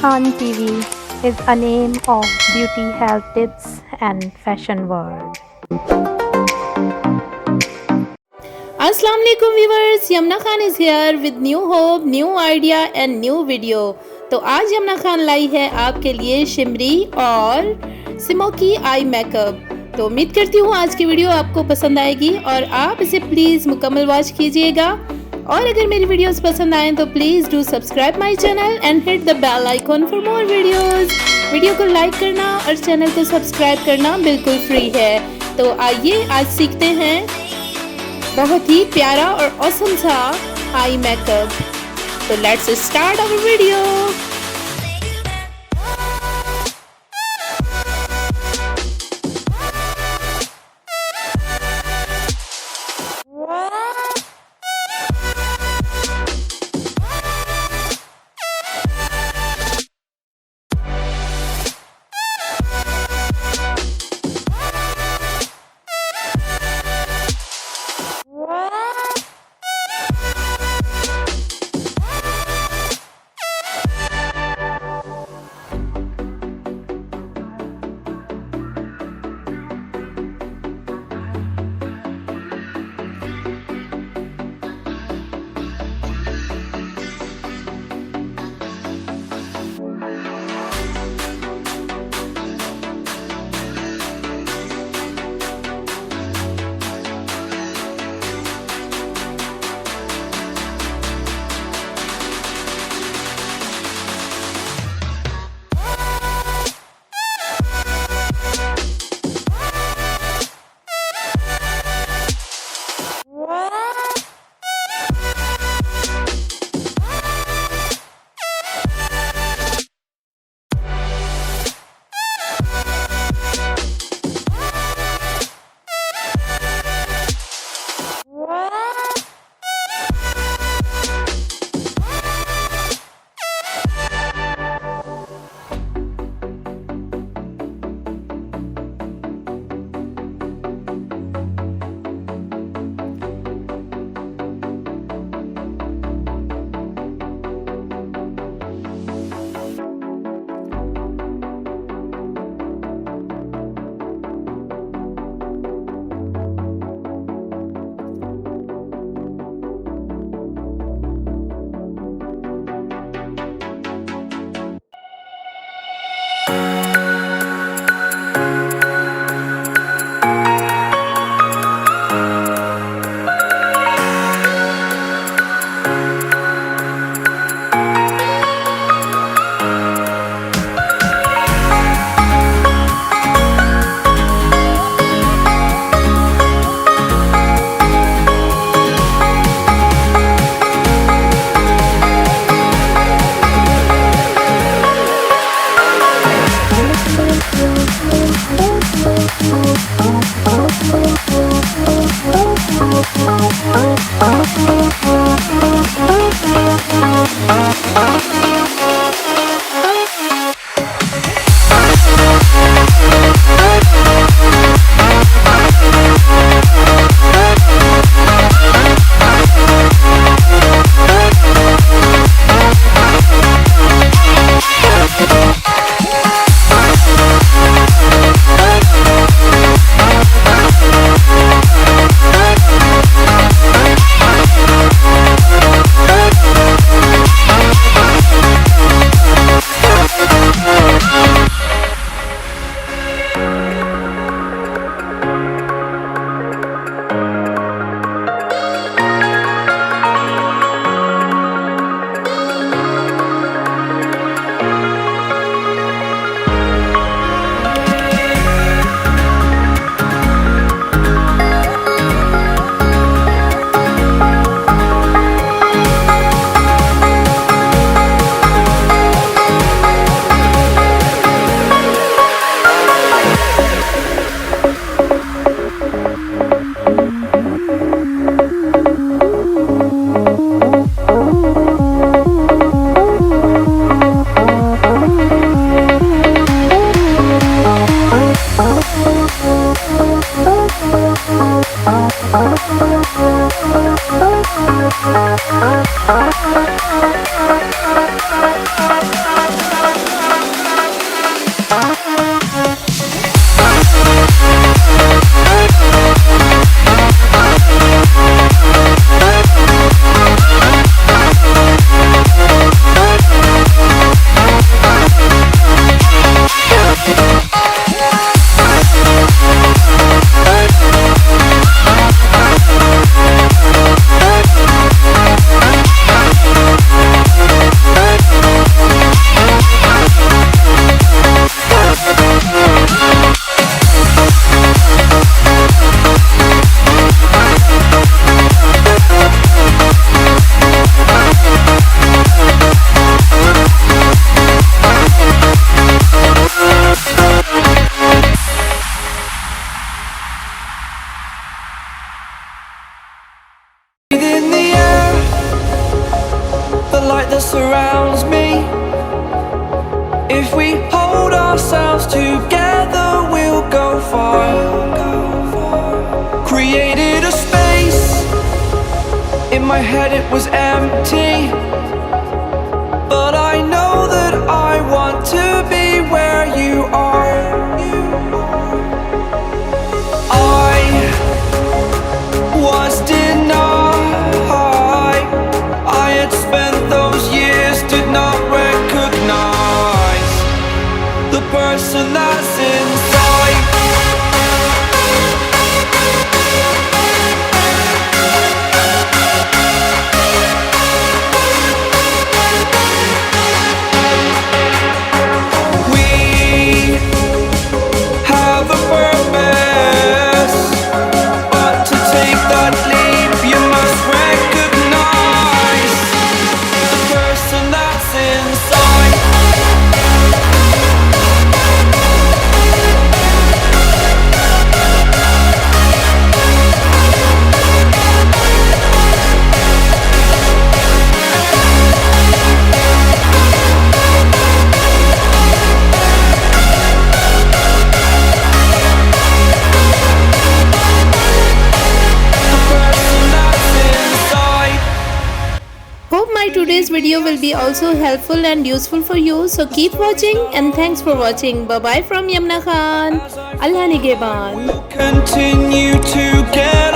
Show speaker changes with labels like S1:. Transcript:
S1: Khan TV is a name of beauty, health tips and fashion world.
S2: Assalamu alaikum viewers, Yamna Khan is here with new hope, new idea and new video। तो आज यमुना खान लाई है आपके लिए shimmery और smoky आई makeup. तो उम्मीद करती हूँ आज की वीडियो आपको पसंद आएगी और आप इसे प्लीज़ मुकम्मल वॉच कीजिएगा। और अगर मेरी वीडियोस पसंद आए तो please do subscribe my channel and hit the bell icon for more videos. Video को लाइक करना और चैनल को सब्सक्राइब करना बिल्कुल फ्री है। तो आइए आज सीखते हैं बहुत ही प्यारा और ऑसम सा आई मेकअप। तो let's start our video.
S3: that surrounds me. If we hold ourselves together, we'll go far. Created a space. In my head it was empty, but I know that I want to be where you are. I was denied. I had spent those years, did not recognize the person that's inside. We have a purpose, but to take that leap, you must recognize the person that's inside. The person that's inside.
S2: Hope my today's video will be also helpful and useful for you. So keep watching and thanks for watching. Bye bye from Yamna Khan. Allah Nigeban.
S3: We'll continue to get